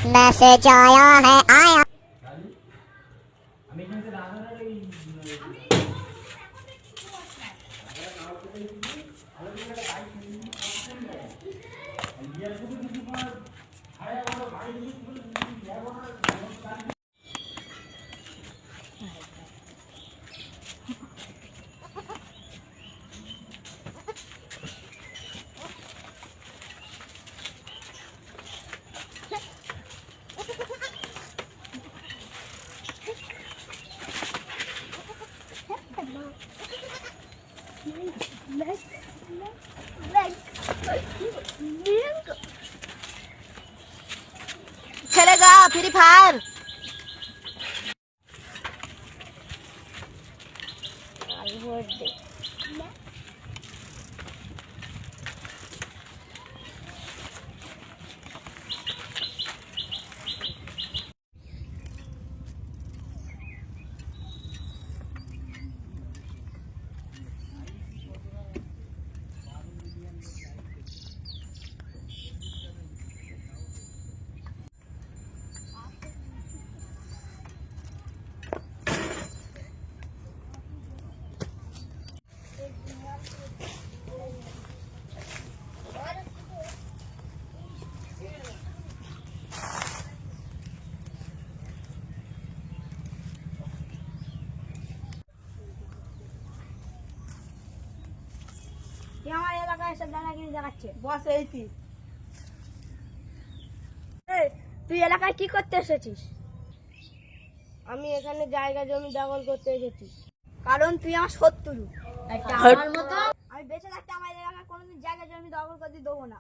Message आया है आया। खेलेगा फ्री फायर। আমার এলাকায় এসব দাদাগিরি দেখাচ্ছে। বস এই কি? তুই এলাকায় কি করতে এসেছিস? আমি এখানে জায়গা জমি দখল করতে এসেছি। কারণ তুই আমার শত্রু। আমার মতো আমি বেঁচে থাকতে আমার এলাকায় কোনোদিন জায়গা জমি দখল করতে দেবো না।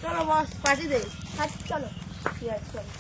চলো বস পাঠিয়ে দে। চলো। ঠিক আছে চলো।